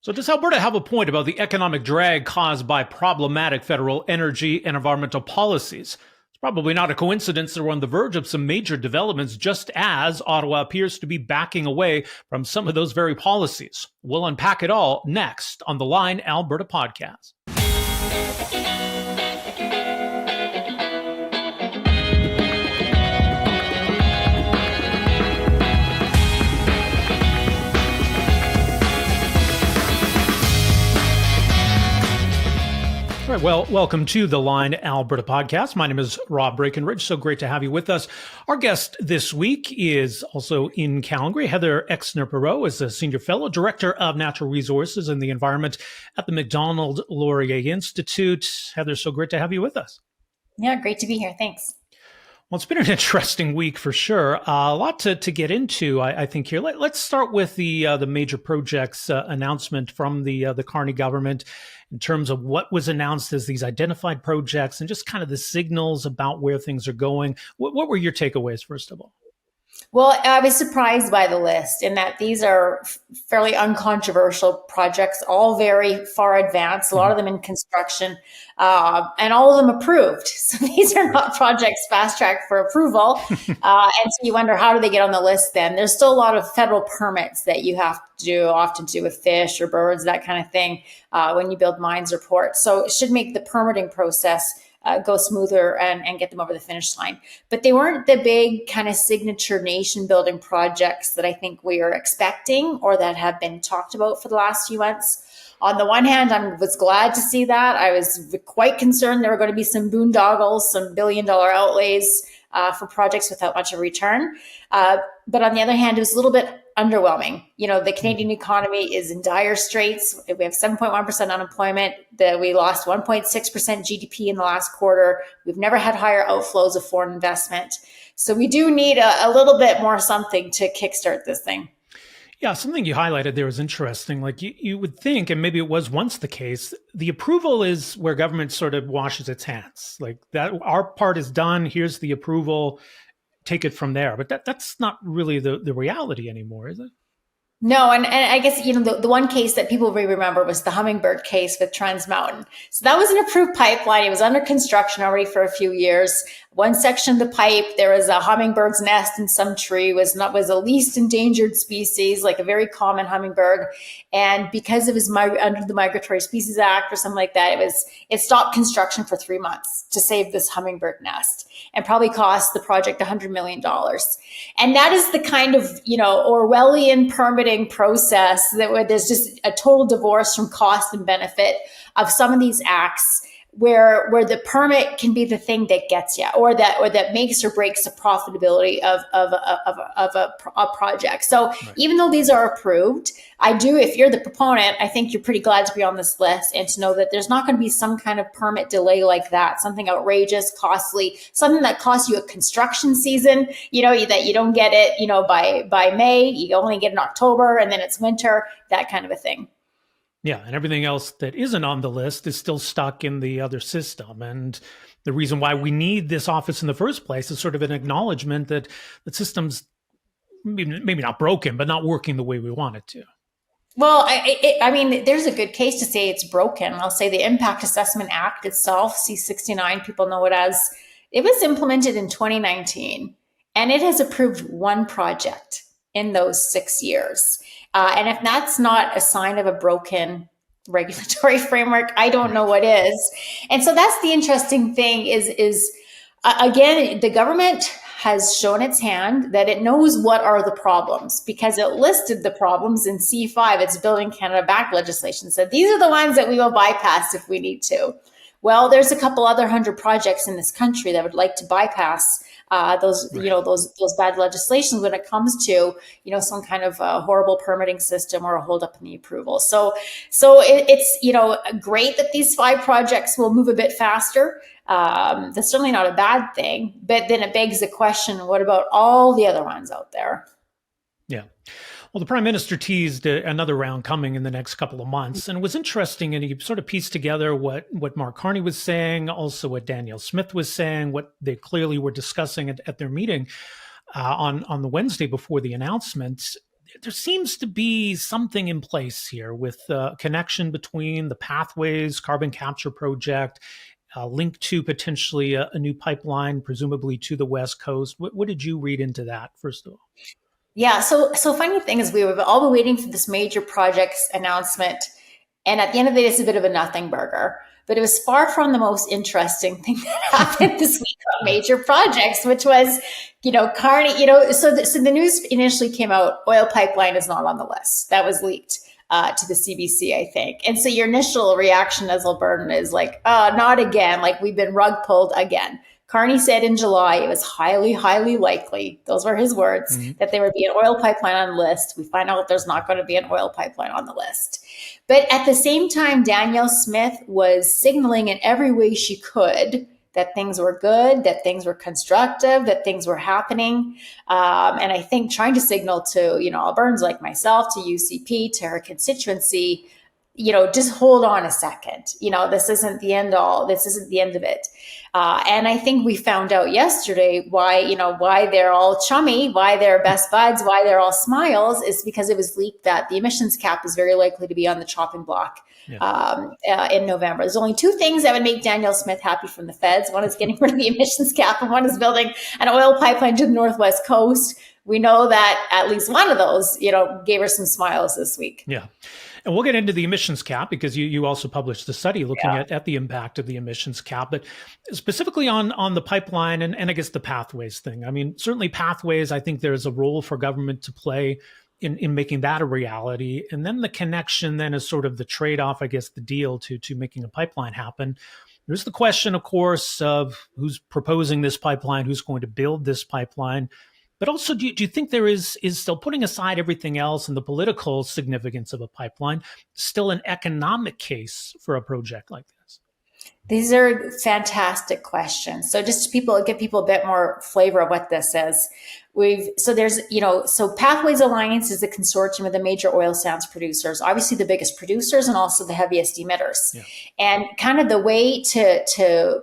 So does Alberta have a point about the economic drag caused by problematic federal energy and environmental policies? It's probably not a coincidence that we're on the verge of some major developments, just as Ottawa appears to be backing away from some of those very policies. We'll unpack it all next on the Line Alberta Podcast. All right, well, welcome to the Line Alberta Podcast. My name is Rob Breakenridge. So great to have you with us. Our guest this week is also in Calgary. Heather Exner-Pirot is a Senior Fellow, Director of Natural Resources and the Environment at the Macdonald-Laurier Institute. Heather, so great to have you with us. Yeah, great to be here. Thanks. Well, it's been an interesting week for sure. A lot to get into, I think, here. Let's start with the major projects announcement from the Carney government in terms of what was announced as these identified projects and just kind of the signals about where things are going. What were your takeaways, first of all? Well, I was surprised by the list in that these are fairly uncontroversial projects, all very far advanced, a lot of them in construction, and all of them approved. So these are not projects fast-tracked for approval. And so you wonder, how do they get on the list then? There's still a lot of federal permits that you have to do, often to do with fish or birds, that kind of thing, when you build mines or ports. So it should make the permitting process go smoother and get them over the finish line. But they weren't the big kind of signature nation building projects that I think we are expecting or that have been talked about for the last few months. On the one hand, I was glad to see that. I was quite concerned there were going to be some boondoggles, some billion-dollar outlays for projects without much of a return. But on the other hand, it was a little bit underwhelming. You know, the Canadian economy is in dire straits. We have 7.1% unemployment. We lost 1.6% GDP in the last quarter. We've never had higher outflows of foreign investment. So we do need a little bit more something to kickstart this thing. Yeah, something you highlighted there was interesting. Like you would think, and maybe it was once the case, the approval is where government sort of washes its hands. Like that, our part is done. Here's the approval. Take it from there. But that's not really the reality anymore, is it? No, and I guess, you know, the one case that people may remember was the Hummingbird case with Trans Mountain. So that was an approved pipeline. It was under construction already for a few years. One section of the pipe, there was a hummingbird's nest in some tree, was a least endangered species, like a very common hummingbird. And because it was under the Migratory Species Act or something like that, it stopped construction for 3 months to save this hummingbird nest, and probably cost the project $100 million. And that is the kind of, you know, Orwellian permitting process where there's just a total divorce from cost and benefit of some of these acts, where the permit can be the thing that gets you, or that makes or breaks the profitability of a project. So right. Even though these are approved, if you're the proponent, I think you're pretty glad to be on this list and to know that there's not going to be some kind of permit delay like that, something outrageous, costly, something that costs you a construction season, you know, that you don't get it, you know, by May, you only get it in October, and then it's winter, that kind of a thing. Yeah, and everything else that isn't on the list is still stuck in the other system. And the reason why we need this office in the first place is sort of an acknowledgement that the system's maybe not broken, but not working the way we want it to. Well, I mean, there's a good case to say it's broken. I'll say the Impact Assessment Act itself, C-69, people know it as, it was implemented in 2019, and it has approved one project in those 6 years. And if that's not a sign of a broken regulatory framework, I don't know what is. And so that's the interesting thing is again, the government has shown its hand that it knows what are the problems, because it listed the problems in C5, its Building Canada Back legislation, said these are the ones that we will bypass if we need to. Well, there's a couple other 100 projects in this country that would like to bypass those bad legislations when it comes to, you know, some kind of horrible permitting system or a holdup in the approval. So it's, you know, great that these 5 projects will move a bit faster. That's certainly not a bad thing, but then it begs the question, what about all the other ones out there? Yeah. Well, the Prime Minister teased another round coming in the next couple of months, and it was interesting, and he sort of pieced together what Mark Carney was saying, also what Danielle Smith was saying, what they clearly were discussing at their meeting on the Wednesday before the announcement. there seems to be something in place here with a connection between the Pathways carbon capture project, linked to potentially a new pipeline, presumably to the West Coast. What did you read into that, first of all? Yeah. So funny thing is, we were all been waiting for this major projects announcement, and at the end of the day, it's a bit of a nothing burger. But it was far from the most interesting thing that happened this week on major projects, which was, Carney. So the news initially came out: oil pipeline is not on the list. That was leaked to the CBC, I think. And so your initial reaction as Albertan is like, oh, not again. Like, we've been rug pulled again. Carney said in July it was highly, highly likely, those were his words, that there would be an oil pipeline on the list. We find out there's not going to be an oil pipeline on the list. But at the same time, Danielle Smith was signaling in every way she could that things were good, that things were constructive, that things were happening. And I think trying to signal to, Albertans like myself, to UCP, to her constituency, just hold on a second. This isn't the end all. This isn't the end of it. And I think we found out yesterday why they're all chummy, why they're best buds, why they're all smiles, is because it was leaked that the emissions cap is very likely to be on the chopping block in November. There's only two things that would make Danielle Smith happy from the feds. One is getting rid of the emissions cap, and one is building an oil pipeline to the Northwest Coast. We know that at least one of those, gave her some smiles this week. Yeah. And we'll get into the emissions cap, because you also published the study looking at the impact of the emissions cap, but specifically on the pipeline and I guess the Pathways thing. I mean, certainly Pathways, I think there's a role for government to play in making that a reality. And then the connection then is sort of the trade-off, I guess, the deal to making a pipeline happen. There's the question, of course, of who's proposing this pipeline, who's going to build this pipeline. But also, do you think there is still, putting aside everything else and the political significance of a pipeline, still an economic case for a project like this? These are fantastic questions. So just to give people a bit more flavor of what this is. So Pathways Alliance is a consortium of the major oil sands producers, obviously the biggest producers and also the heaviest emitters. Yeah. And kind of the way to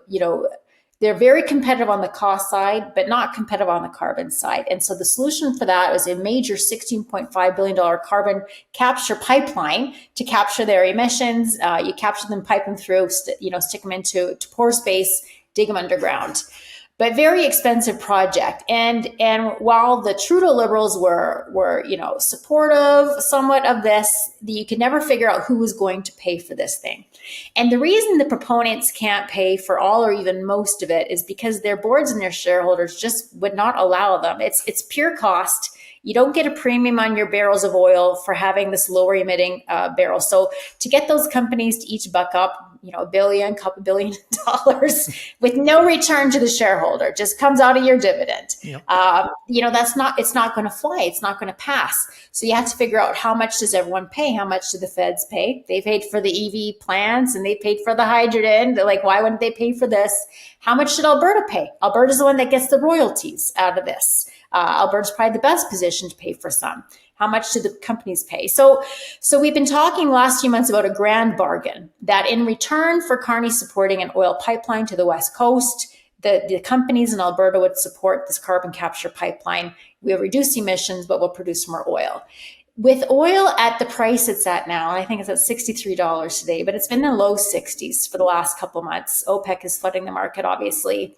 they're very competitive on the cost side, but not competitive on the carbon side. And so the solution for that was a major $16.5 billion carbon capture pipeline to capture their emissions. You capture them, pipe them through, stick them into pore space, dig them underground. But very expensive project. And while the Trudeau Liberals were supportive somewhat of this, you could never figure out who was going to pay for this thing. And the reason the proponents can't pay for all or even most of it is because their boards and their shareholders just would not allow them. It's pure cost. You don't get a premium on your barrels of oil for having this lower emitting barrel. So to get those companies to each buck up, couple billion dollars with no return to the shareholder, just comes out of your dividend. Yep. It's not going to fly. It's not going to pass. So you have to figure out, how much does everyone pay? How much do the feds pay? They paid for the EV plants and they paid for the hydrogen. They're like, why wouldn't they pay for this? How much should Alberta pay? Alberta's the one that gets the royalties out of this. Alberta's probably the best position to pay for some. How much do the companies pay? So we've been talking last few months about a grand bargain that in return for Carney supporting an oil pipeline to the West Coast, the companies in Alberta would support this carbon capture pipeline. We'll reduce emissions, but we'll produce more oil. With oil at the price it's at now, I think it's at $63 today, but it's been in the low 60s for the last couple of months. OPEC is flooding the market, obviously.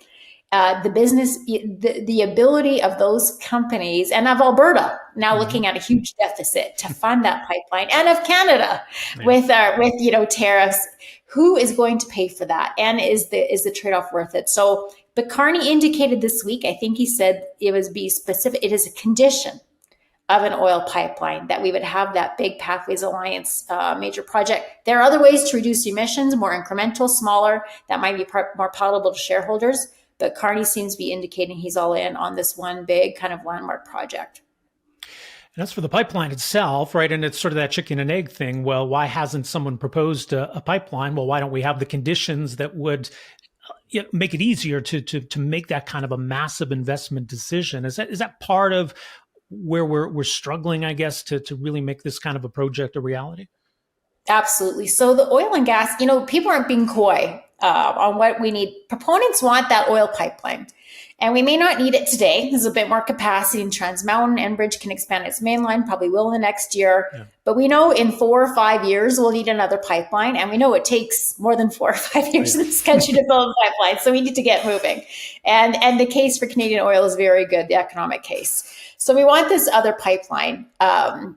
The ability of those companies and of Alberta now looking at a huge deficit to fund that pipeline, and of Canada with tariffs, who is going to pay for that? And is the trade-off worth it? So, but Carney indicated this week, I think he said it was be specific. It is a condition of an oil pipeline that we would have that big Pathways Alliance major project. There are other ways to reduce emissions, more incremental, smaller, that might be more palatable to shareholders. But Carney seems to be indicating he's all in on this one big kind of landmark project. And that's for the pipeline itself, right? And it's sort of that chicken and egg thing. Well, why hasn't someone proposed a pipeline? Well, why don't we have the conditions that would make it easier to make that kind of a massive investment decision? Is that part of where we're struggling, I guess, to really make this kind of a project a reality? Absolutely. So the oil and gas, people aren't being coy. on what we need. Proponents want that oil pipeline. And we may not need it today. There's a bit more capacity in Trans Mountain. Enbridge can expand its mainline, probably will in the next year. Yeah. But we know in 4 or 5 years, we'll need another pipeline. And we know it takes more than 4 or 5 years in this country to build a pipeline. So we need to get moving. And the case for Canadian oil is very good, the economic case. So we want this other pipeline. And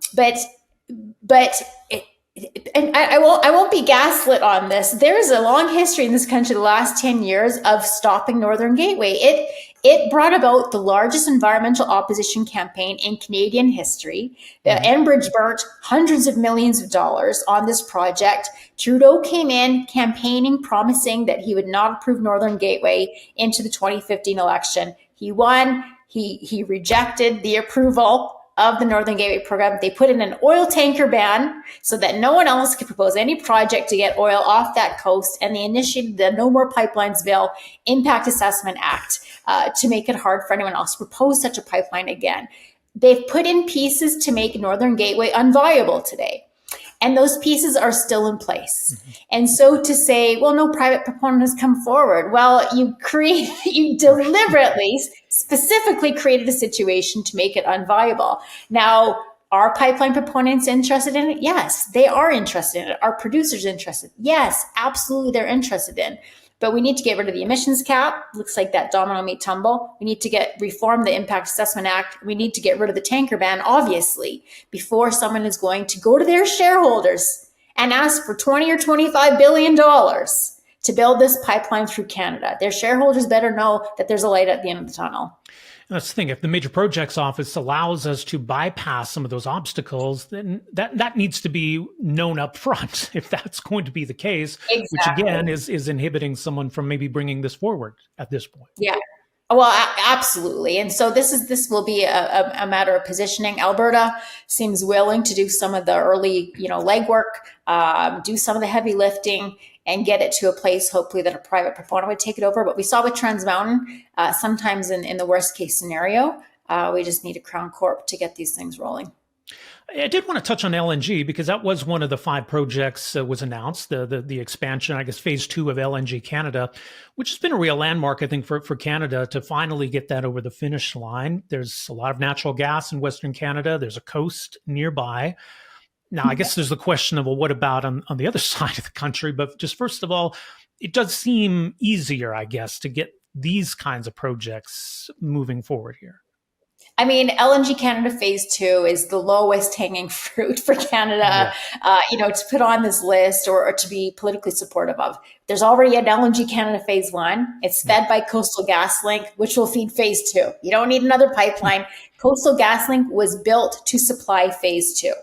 I won't be gaslit on this. There's a long history in this country, the last 10 years, of stopping Northern Gateway. It brought about the largest environmental opposition campaign in Canadian history. Enbridge burnt hundreds of millions of dollars on this project. Trudeau came in campaigning, promising that he would not approve Northern Gateway into the 2015 election. He won. He rejected the approval of the Northern Gateway program. They put in an oil tanker ban so that no one else could propose any project to get oil off that coast. And they initiated the No More Pipelines Bill Impact Assessment Act to make it hard for anyone else to propose such a pipeline again. They've put in pieces to make Northern Gateway unviable today. And those pieces are still in place. Mm-hmm. And so to say, well, no private proponent has come forward. Well, you deliberately, specifically created a situation to make it unviable. Now, are pipeline proponents interested in it? Yes, they are interested in it. Are producers interested? Yes, absolutely, they're interested in. But we need to get rid of the emissions cap. Looks like that domino may tumble. We need to reform the Impact Assessment Act. We need to get rid of the tanker ban, obviously, before someone is going to go to their shareholders and ask for $20 or $25 billion to build this pipeline through Canada. Their shareholders better know that there's a light at the end of the tunnel. That's the thing. If the Major Projects Office allows us to bypass some of those obstacles, then that needs to be known up front, if that's going to be the case, exactly. Which again is inhibiting someone from maybe bringing this forward at this point. Yeah. Well, absolutely. And so this will be a matter of positioning. Alberta seems willing to do some of the early, legwork, do some of the heavy lifting, and get it to a place, hopefully, that a private proponent would take it over. But we saw with Trans Mountain, sometimes in the worst case scenario, we just need a Crown Corp to get these things rolling. I did want to touch on LNG because that was one of the 5 projects that was announced, the expansion, I guess, phase 2 of LNG Canada, which has been a real landmark, I think, for Canada to finally get that over the finish line. There's a lot of natural gas in Western Canada. There's a coast nearby. Now, I guess there's the question of, well, what about on the other side of the country? But just first of all, it does seem easier, I guess, to get these kinds of projects moving forward here. I mean, LNG Canada Phase 2 is the lowest hanging fruit for Canada, to put on this list or to be politically supportive of. There's already an LNG Canada Phase 1. It's fed by Coastal GasLink, which will feed Phase 2. You don't need another pipeline. Coastal GasLink was built to supply Phase 2.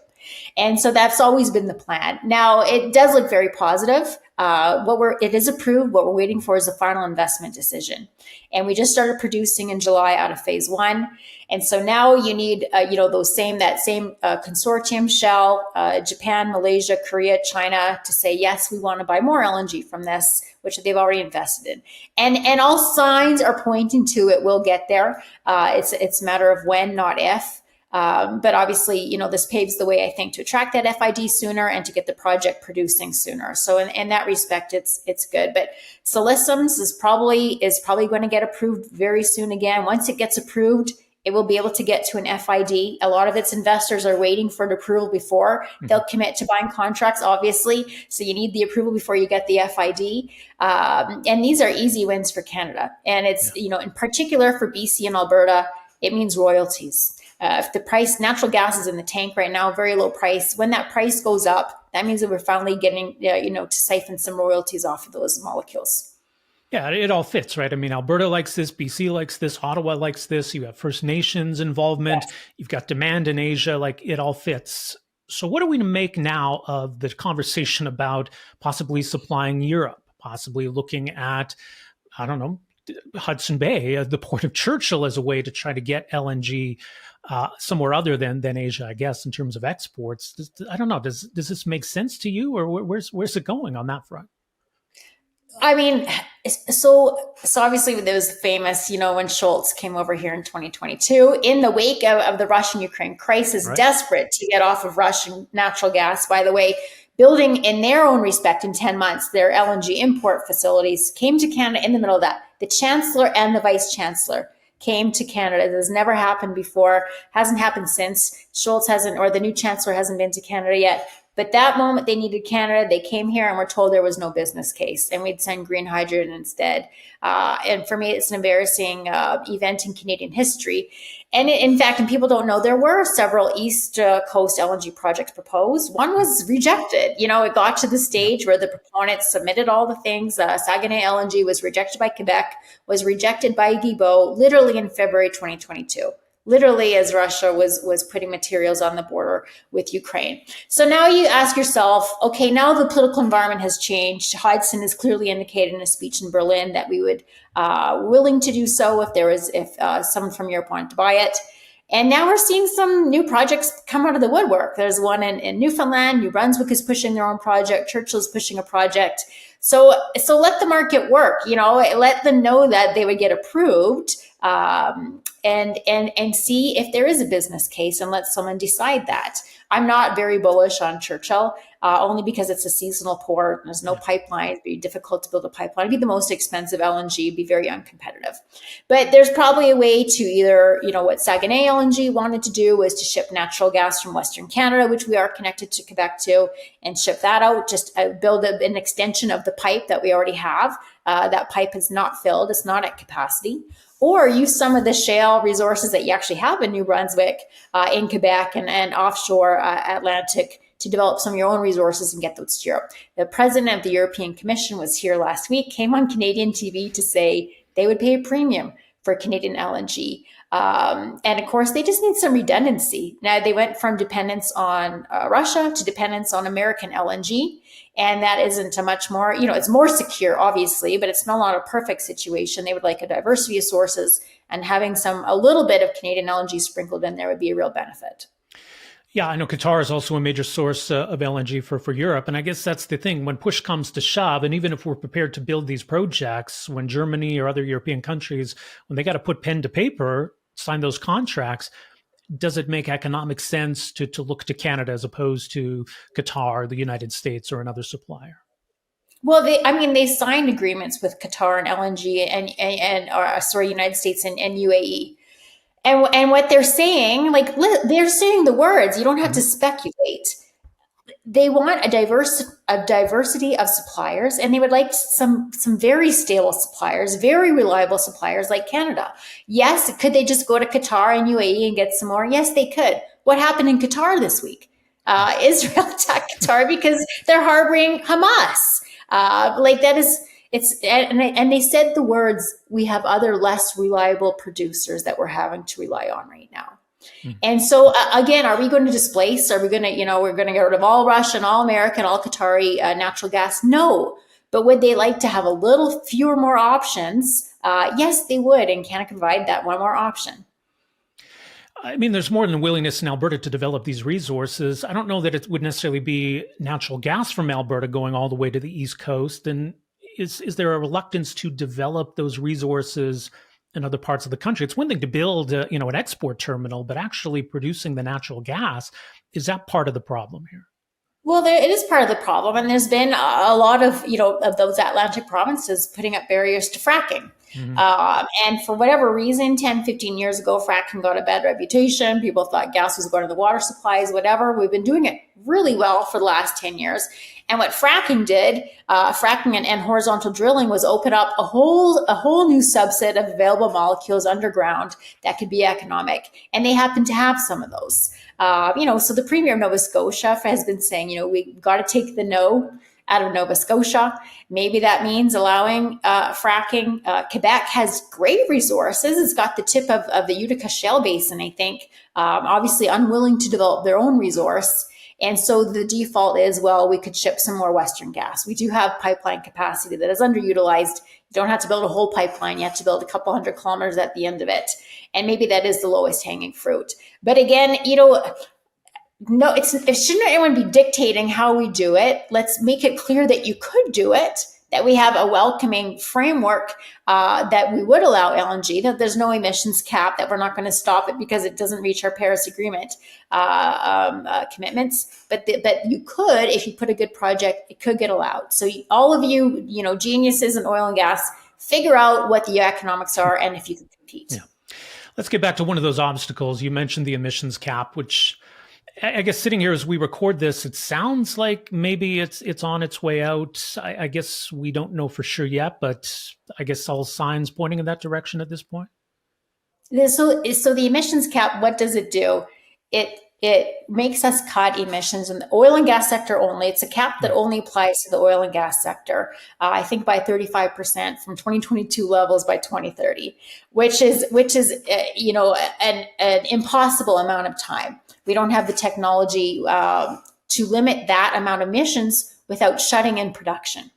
And so that's always been the plan. Now, it does look very positive. It is approved. What we're waiting for is the final investment decision. And we just started producing in July out of Phase 1. And so now you need, that same consortium, Shell, Japan, Malaysia, Korea, China, to say, yes, we want to buy more LNG from this, which they've already invested in. And all signs are pointing to it will get there. It's a matter of when, not if. But obviously, this paves the way, I think, to attract that FID sooner and to get the project producing sooner. So in that respect, it's good. But Siliciums is probably going to get approved very soon again. Once it gets approved, it will be able to get to an FID. A lot of its investors are waiting for an approval before they'll commit to buying contracts, obviously. So you need the approval before you get the FID. And these are easy wins for Canada. And it's, in particular for BC and Alberta, it means royalties. If the price, natural gas is in the tank right now, very low price. When that price goes up, that means that we're finally getting, to siphon some royalties off of those molecules. Yeah, it all fits, right? I mean, Alberta likes this, BC likes this, Ottawa likes this. You have First Nations involvement. Yes. You've got demand in Asia. Like, it all fits. So what are we to make now of the conversation about possibly supplying Europe, possibly looking at, Hudson Bay, the port of Churchill, as a way to try to get LNG somewhere other than Asia, I guess, in terms of exports? Does this make sense to you, or where's it going on that front? I mean, so obviously there was famous, when Schultz came over here in 2022, in the wake of the Russian-Ukraine crisis, right, desperate to get off of Russian natural gas. By the way, building in their own respect in 10 months, their LNG import facilities, came to Canada in the middle of that. The Chancellor and the Vice Chancellor came to Canada. This has never happened before, hasn't happened since. Schultz hasn't, or the new Chancellor hasn't been to Canada yet. But that moment they needed Canada, they came here and were told there was no business case and we'd send green hydrogen instead. And for me, it's an embarrassing event in Canadian history. And in fact, and people don't know, there were several East Coast LNG projects proposed. One was rejected. It got to the stage where the proponents submitted all the things. Saguenay LNG was rejected by Quebec, was rejected by Guilbeault, literally in February 2022. Literally as Russia was putting materials on the border with Ukraine. So now you ask yourself, okay, now the political environment has changed. Hodgson has clearly indicated in a speech in Berlin that we would willing to do so if someone from Europe wanted to buy it. And now we're seeing some new projects come out of the woodwork. There's one in Newfoundland. New Brunswick is pushing their own project. Churchill's pushing a project. So let the market work. Let them know that they would get approved. And see if there is a business case and let someone decide that. I'm not very bullish on Churchill, only because it's a seasonal port. There's no pipeline. It'd be difficult to build a pipeline. It'd be the most expensive LNG. It'd be very uncompetitive. But there's probably a way to either, what Saguenay LNG wanted to do was to ship natural gas from Western Canada, which we are connected to Quebec to, and ship that out, just build an extension of the pipe that we already have. That pipe is not filled. It's not at capacity. Or use some of the shale resources that you actually have in New Brunswick, in Quebec and offshore Atlantic to develop some of your own resources and get those to Europe. The president of the European Commission was here last week, came on Canadian TV to say they would pay a premium for Canadian LNG. And of course, they just need some redundancy. Now, they went from dependence on Russia to dependence on American LNG. And that isn't a much more, it's more secure, obviously, but it's not a perfect situation. They would like a diversity of sources, and having a little bit of Canadian LNG sprinkled in there would be a real benefit. Yeah, I know Qatar is also a major source of LNG for Europe. And I guess that's the thing. When push comes to shove, and even if we're prepared to build these projects, when Germany or other European countries, when they got to put pen to paper, sign those contracts, does it make economic sense to look to Canada as opposed to Qatar, the United States, or another supplier? Well, they signed agreements with Qatar and LNG United States and UAE. And what they're saying, they're saying the words, you don't have to speculate. They want a diversity of suppliers, and they would like some very stable suppliers, very reliable suppliers like Canada. Yes, could they just go to Qatar and UAE and get some more? Yes, they could. What happened in Qatar this week? Israel attacked Qatar because they're harboring Hamas. And they said the words, we have other less reliable producers that we're having to rely on right now. And so again, are we going to displace? Are we going to, we're going to get rid of all Russian, all American, all Qatari natural gas? No. But would they like to have a little fewer more options? Yes, they would. And Canada can provide that one more option. I mean, there's more than a willingness in Alberta to develop these resources. I don't know that it would necessarily be natural gas from Alberta going all the way to the East Coast. And is there a reluctance to develop those resources in other parts of the country? It's one thing to build, an export terminal, but actually producing the natural gas, is that part of the problem here? Well, it is part of the problem. And there's been a lot of, of those Atlantic provinces putting up barriers to fracking. And for whatever reason, 10, 15 years ago, fracking got a bad reputation. People thought gas was going to the water supplies, whatever. We've been doing it really well for the last 10 years. And what fracking did, fracking and horizontal drilling, was open up a whole new subset of available molecules underground that could be economic. And they happen to have some of those. So the Premier of Nova Scotia has been saying, we got to take the no out of Nova Scotia. Maybe that means allowing fracking. Quebec has great resources. It's got the tip of the Utica Shale Basin, I think, obviously unwilling to develop their own resource. And so the default is, well, we could ship some more Western gas. We do have pipeline capacity that is underutilized. You don't have to build a whole pipeline. You have to build a couple hundred kilometers at the end of it. And maybe that is the lowest hanging fruit. But again, it shouldn't anyone be dictating how we do it. Let's make it clear that you could do it, that we have a welcoming framework that we would allow LNG, that there's no emissions cap, that we're not going to stop it because it doesn't reach our Paris Agreement commitments. But you could, if you put a good project, it could get allowed. So all of you, geniuses in oil and gas, figure out what the economics are and if you can compete. Yeah. Let's get back to one of those obstacles. You mentioned the emissions cap, which I guess sitting here as we record this, it sounds like maybe it's on its way out. I guess we don't know for sure yet, but I guess all signs pointing in that direction at this point. So the emissions cap, what does it do? It makes us cut emissions in the oil and gas sector only. It's a cap that only applies to the oil and gas sector. I think by 35% from 2022 levels by 2030, which is an impossible amount of time. We don't have the technology to limit that amount of emissions without shutting in production.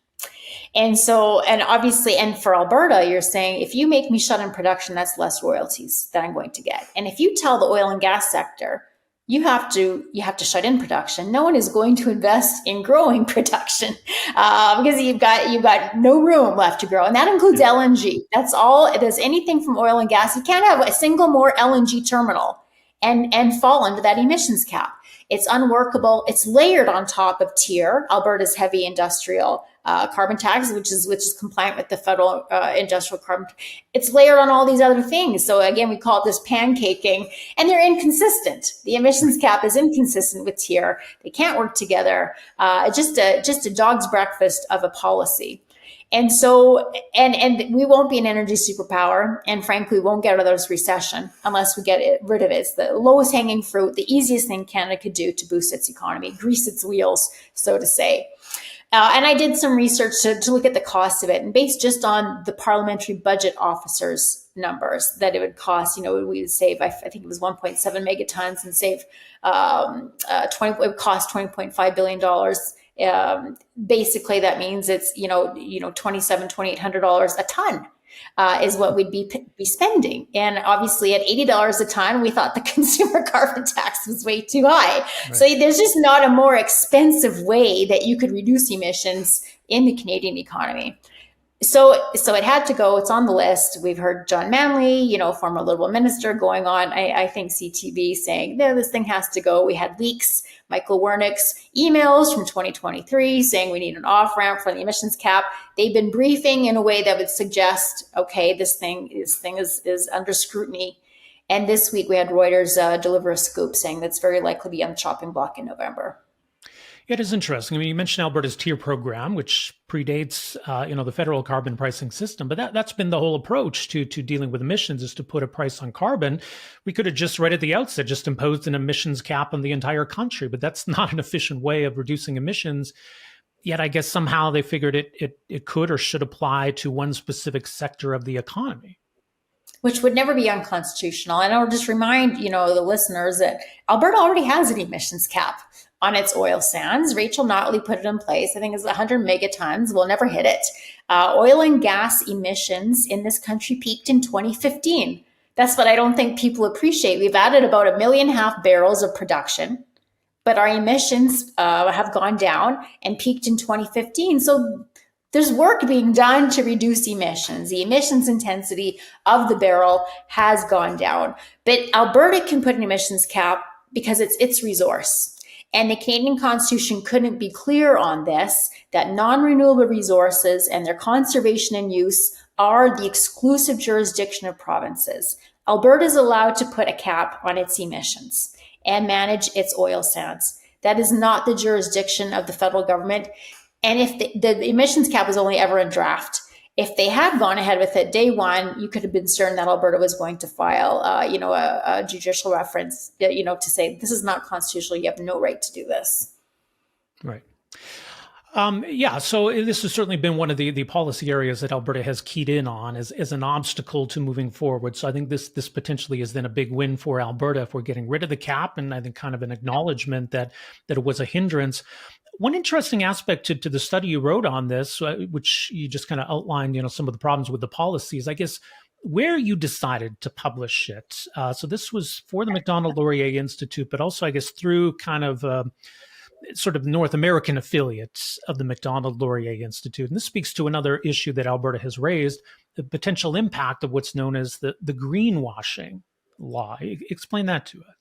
And obviously, for Alberta, you're saying, if you make me shut in production, that's less royalties that I'm going to get. And if you tell the oil and gas sector, you have to shut in production, no one is going to invest in growing production because you've got no room left to grow. And that includes LNG. That's all. It is anything from oil and gas. You can't have a single more LNG terminal and fall under that emissions cap. It's unworkable. It's layered on top of TIER, Alberta's heavy industrial carbon tax, which is compliant with the federal industrial carbon. It's layered on all these other things. So again, we call it this pancaking, and they're inconsistent. The emissions cap is inconsistent with TIER. They can't work together. Just a dog's breakfast of a policy. And so, and we won't be an energy superpower, and frankly, we won't get out of this recession unless we get rid of it. It's the lowest hanging fruit, the easiest thing Canada could do to boost its economy, grease its wheels, so to say. And I did some research to look at the cost of it, and based just on the parliamentary budget officer's numbers that it would cost, we would save, I think it was 1.7 megatons, and save it would cost $20.5 billion. Basically, that means it's $2,800 a ton is what we'd be spending. And obviously, at $80 a ton, we thought the consumer carbon tax was way too high. Right. So there's just not a more expensive way that you could reduce emissions in the Canadian economy. So it had to go. It's on the list. We've heard John Manley, former Liberal minister, going on, I think CTV, saying, no, this thing has to go. We had leaks, Michael Wernick's emails from 2023 saying we need an off-ramp for the emissions cap. They've been briefing in a way that would suggest, okay, this thing is under scrutiny. And this week we had Reuters deliver a scoop saying that's very likely to be on the chopping block in November. It is interesting. I mean, you mentioned Alberta's TIER program, which predates, the federal carbon pricing system, but that's been the whole approach to dealing with emissions, is to put a price on carbon. We could have just right at the outset just imposed an emissions cap on the entire country, but that's not an efficient way of reducing emissions. Yet I guess somehow they figured it could or should apply to one specific sector of the economy, which would never be unconstitutional. And I'll just remind, the listeners that Alberta already has an emissions cap on its oil sands. Rachel Notley put it in place. I think it's 100 megatons. We'll never hit it. Oil and gas emissions in this country peaked in 2015. That's what I don't think people appreciate. We've added about 1.5 million barrels of production, but our emissions have gone down and peaked in 2015. So there's work being done to reduce emissions. The emissions intensity of the barrel has gone down. But Alberta can put an emissions cap because it's its resource. And the Canadian Constitution couldn't be clear on this, that non-renewable resources and their conservation and use are the exclusive jurisdiction of provinces. Alberta is allowed to put a cap on its emissions and manage its oil sands. That is not the jurisdiction of the federal government. And if the emissions cap was only ever in draft, if they had gone ahead with it day one, you could have been certain that Alberta was going to file, a judicial reference, to say this is not constitutional. You have no right to do this. Right. So this has certainly been one of the policy areas that Alberta has keyed in on as an obstacle to moving forward. So I think this potentially is then a big win for Alberta if we're getting rid of the cap, and I think kind of an acknowledgement that it was a hindrance. One interesting aspect to the study you wrote on this, which you just kind of outlined, some of the problems with the policies, I guess, where you decided to publish it. So this was for the Macdonald-Laurier Institute, but also, I guess, through kind of sort of North American affiliates of the Macdonald-Laurier Institute. And this speaks to another issue that Alberta has raised, the potential impact of what's known as the greenwashing law. Explain that to us.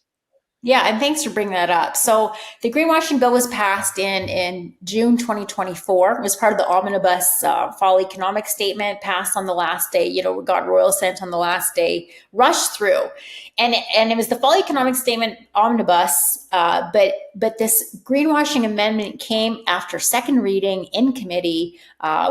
Yeah, and thanks for bringing that up. So the greenwashing bill was passed in June 2024. It was part of the omnibus fall economic statement passed on the last day. We got royal assent on the last day, rushed through. And it was the fall economic statement omnibus, but this greenwashing amendment came after second reading in committee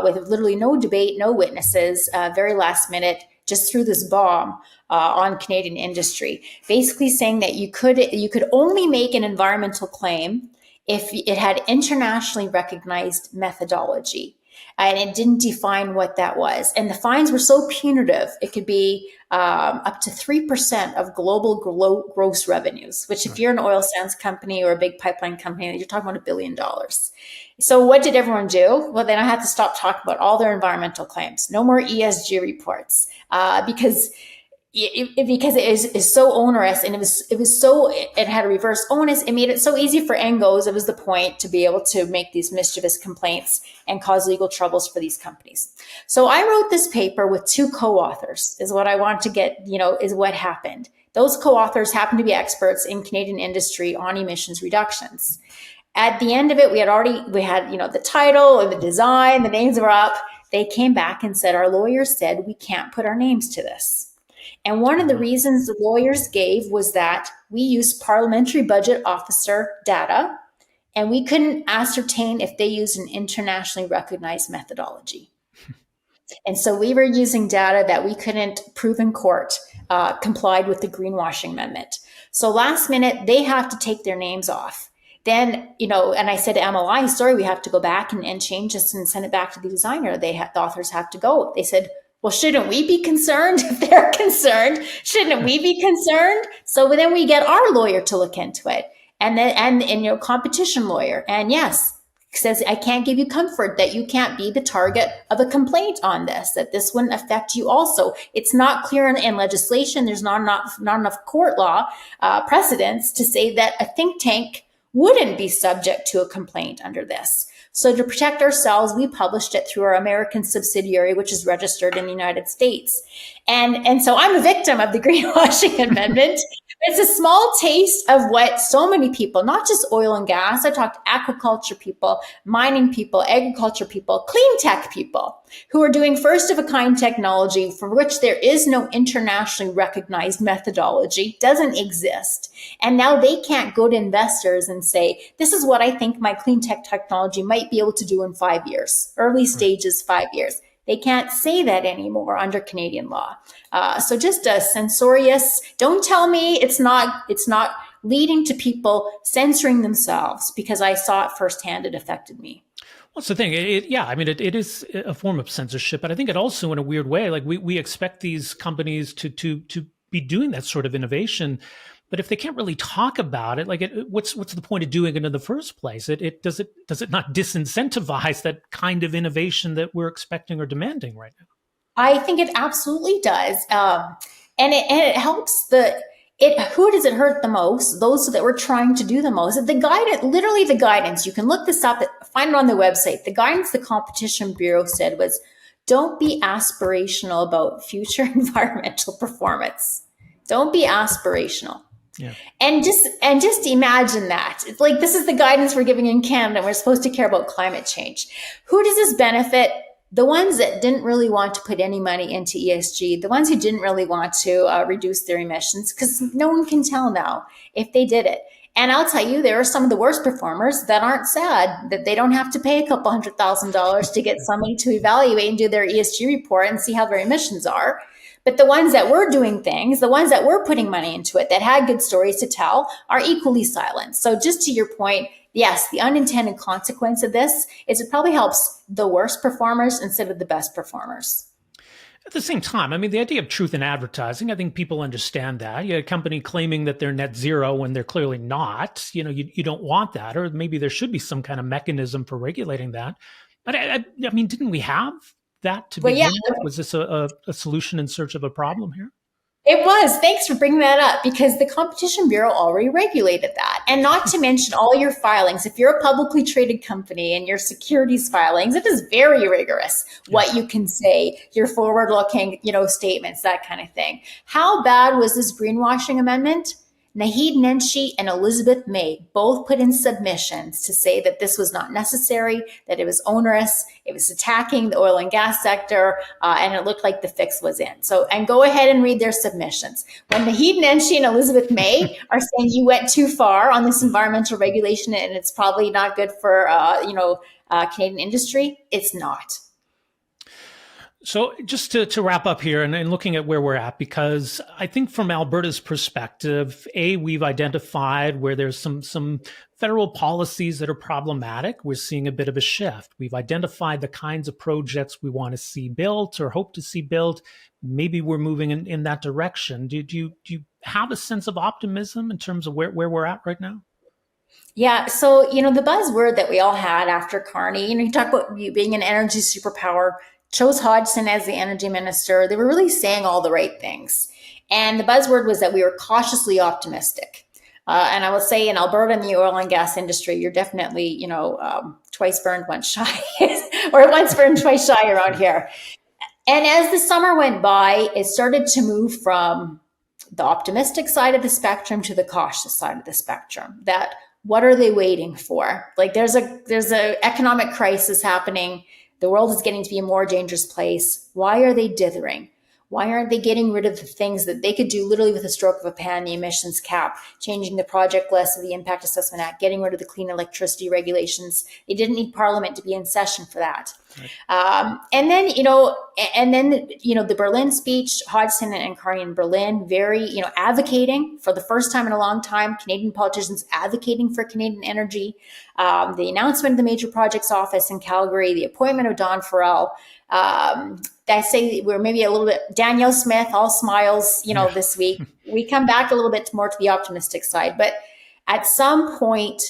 with literally no debate, no witnesses, very last minute, just threw this bomb on Canadian industry, basically saying that you could only make an environmental claim if it had internationally recognized methodology. And it didn't define what that was. And the fines were so punitive, it could be up to 3% of global gross revenues, which if you're an oil sands company or a big pipeline company, you're talking about $1 billion. So what did everyone do? Well, then I had to stop talking about all their environmental claims. No more ESG reports because it is so onerous, and it had a reverse onus. It made it so easy for NGOs. It was the point to be able to make these mischievous complaints and cause legal troubles for these companies. So I wrote this paper with two co-authors is what I want to get, is what happened. Those co-authors happen to be experts in Canadian industry on emissions reductions. At the end of it, we had the title and the design, the names were up. They came back and said, our lawyers said we can't put our names to this. And one of the reasons the lawyers gave was that we used parliamentary budget officer data, and we couldn't ascertain if they used an internationally recognized methodology. And so we were using data that we couldn't prove in court complied with the greenwashing amendment. So last minute, they have to take their names off. Then, and I said to MLI, sorry, we have to go back and change this and send it back to the designer. The authors have to go. They said, well, shouldn't we be concerned if they're concerned? Shouldn't we be concerned? So then we get our lawyer to look into it, and competition lawyer. And yes, says, I can't give you comfort that you can't be the target of a complaint on this, that this wouldn't affect you also. It's not clear in legislation. There's not enough court law precedents to say that a think tank wouldn't be subject to a complaint under this. So to protect ourselves, we published it through our American subsidiary, which is registered in the United States. And so I'm a victim of the greenwashing amendment. It's a small taste of what so many people, not just oil and gas, I talked to aquaculture people, mining people, agriculture people, clean tech people who are doing first of a kind technology for which there is no internationally recognized methodology, doesn't exist. And now they can't go to investors and say, this is what I think my clean tech technology might be able to do in 5 years, early stages, 5 years. They can't say that anymore under Canadian law. So just a censorious, don't tell me it's not leading to people censoring themselves, because I saw it firsthand. It affected me. What's the thing? It is a form of censorship, but I think it also, in a weird way, like we expect these companies to be doing that sort of innovation. But if they can't really talk about it, what's the point of doing it in the first place? Does it not disincentivize that kind of innovation that we're expecting or demanding right now? I think it absolutely does, and it helps who does it hurt the most? Those that we're trying to do the most. The guidance. You can look this up, find it on the website. The guidance the Competition Bureau said was, don't be aspirational about future environmental performance. Don't be aspirational. Yeah. And just imagine that. It's like, this is the guidance we're giving in Canada. We're supposed to care about climate change. Who does this benefit? The ones that didn't really want to put any money into ESG, the ones who didn't really want to reduce their emissions, because no one can tell now if they did it. And I'll tell you, there are some of the worst performers that aren't sad that they don't have to pay a couple $100,000 to get somebody to evaluate and do their ESG report and see how their emissions are. But the ones that were doing things, the ones that were putting money into it, that had good stories to tell, are equally silent. So just to your point, yes, the unintended consequence of this is it probably helps the worst performers instead of the best performers. At the same time, I mean, the idea of truth in advertising, I think people understand that. You have a company claiming that they're net zero when they're clearly not. You don't want that, or maybe there should be some kind of mechanism for regulating that. But I mean, didn't we have that to begin with? Was this a solution in search of a problem here? It was. Thanks for bringing that up, because the Competition Bureau already regulated that. And not to mention all your filings. If you're a publicly traded company and your securities filings, it is very rigorous what you can say, your forward-looking, statements, that kind of thing. How bad was this greenwashing amendment? Naheed Nenshi and Elizabeth May both put in submissions to say that this was not necessary, that it was onerous, it was attacking the oil and gas sector, and it looked like the fix was in. So, and go ahead and read their submissions. When Naheed Nenshi and Elizabeth May are saying you went too far on this environmental regulation and it's probably not good for, Canadian industry, it's not. So just to wrap up here and looking at where we're at, because I think from Alberta's perspective, we've identified where there's some federal policies that are problematic. We're seeing a bit of a shift. We've identified the kinds of projects we want to see built or hope to see built. Maybe we're moving in that direction. Do you have a sense of optimism in terms of where we're at right now? Yeah. So, the buzzword that we all had after Carney, you talk about being an energy superpower, chose Hodgson as the energy minister. They were really saying all the right things. And the buzzword was that we were cautiously optimistic. And I will say in Alberta, in the oil and gas industry, you're definitely, twice burned, once shy, or once burned, twice shy around here. And as the summer went by, it started to move from the optimistic side of the spectrum to the cautious side of the spectrum. That what are they waiting for? Like there's a economic crisis happening. The world is getting to be a more dangerous place. Why are they dithering? Why aren't they getting rid of the things that they could do literally with a stroke of a pen, the emissions cap, changing the project list of the Impact Assessment Act, getting rid of the clean electricity regulations? They didn't need Parliament to be in session for that. Right. And then the Berlin speech, Hodgson and Carney in Berlin, very, advocating for the first time in a long time, Canadian politicians advocating for Canadian energy. The announcement of the Major Projects Office in Calgary, the appointment of Don Farrell. I say we're maybe a little bit Danielle Smith, all smiles, this week. We come back a little bit more to the optimistic side, but at some point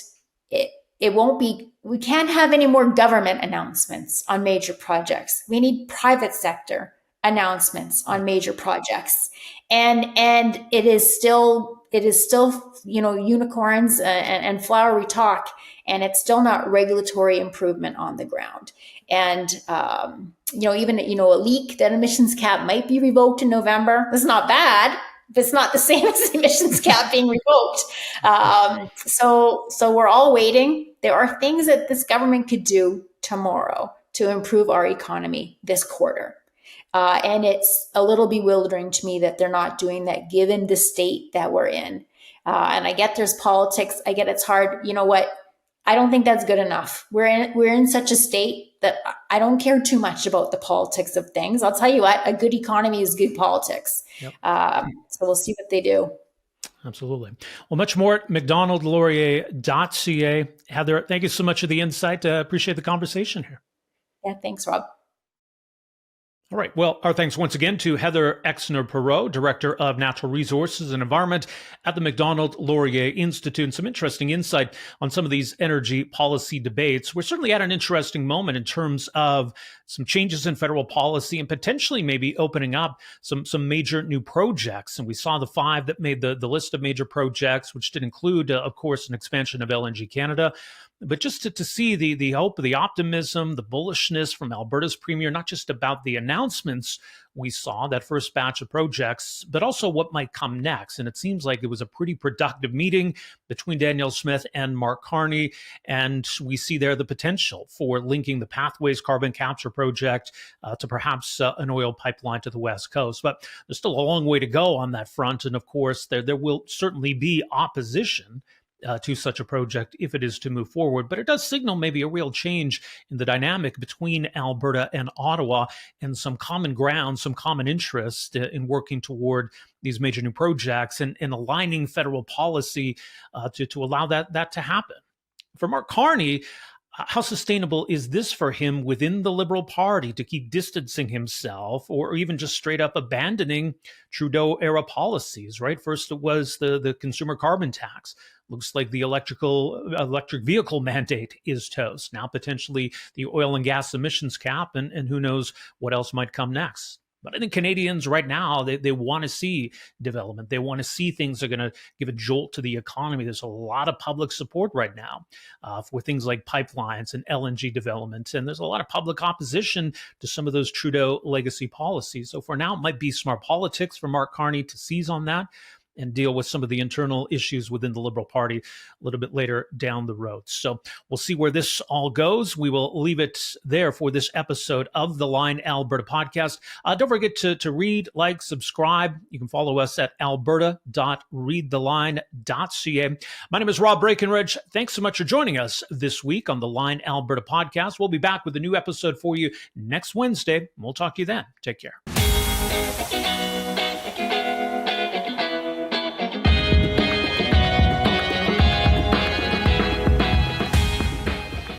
it won't be, we can't have any more government announcements on major projects. We need private sector announcements on major projects. And it is still, unicorns and flowery talk, and it's still not regulatory improvement on the ground. And, even, a leak, that emissions cap might be revoked in November. That's not bad, but it's not the same as the emissions cap being revoked. So we're all waiting. There are things that this government could do tomorrow to improve our economy this quarter. And it's a little bewildering to me that they're not doing that given the state that we're in. And I get there's politics. I get it's hard. You know what? I don't think that's good enough. We're in such a state that I don't care too much about the politics of things. I'll tell you what, a good economy is good politics. Yep. So we'll see what they do. Absolutely. Well, much more at Macdonald-Laurier.ca. Heather, thank you so much for the insight. Appreciate the conversation here. Yeah, thanks, Rob. All right. Well, our thanks once again to Heather Exner-Pirot, Director of Natural Resources and Environment at the Macdonald-Laurier Institute, and some interesting insight on some of these energy policy debates. We're certainly at an interesting moment in terms of some changes in federal policy and potentially maybe opening up some major new projects. And we saw the 5 that made the list of major projects, which did include, of course, an expansion of LNG Canada. But just to see the hope, the optimism, the bullishness from Alberta's premier, not just about the announcements we saw, that first batch of projects, but also what might come next. And it seems like it was a pretty productive meeting between Danielle Smith and Mark Carney. And we see there the potential for linking the Pathways carbon capture project to perhaps an oil pipeline to the West Coast. But there's still a long way to go on that front. And of course, there will certainly be opposition to such a project if it is to move forward. But it does signal maybe a real change in the dynamic between Alberta and Ottawa, and some common ground, some common interest in working toward these major new projects and aligning federal policy to allow that to happen. For Mark Carney, how sustainable is this for him within the Liberal Party to keep distancing himself or even just straight up abandoning Trudeau-era policies, right? First, it was the consumer carbon tax. Looks like the electric vehicle mandate is toast. Now, potentially the oil and gas emissions cap, and who knows what else might come next. But I think Canadians right now, they want to see development. They want to see things that are going to give a jolt to the economy. There's a lot of public support right now for things like pipelines and LNG development. And there's a lot of public opposition to some of those Trudeau legacy policies. So for now, it might be smart politics for Mark Carney to seize on that and deal with some of the internal issues within the Liberal Party a little bit later down the road. So we'll see where this all goes. We will leave it there for this episode of the Line Alberta Podcast. Don't forget to read, like, subscribe. You can follow us at alberta.readtheline.ca. My name is Rob Breakenridge. Thanks so much for joining us this week on the Line Alberta Podcast. We'll be back with a new episode for you next Wednesday. We'll talk to you then. Take care.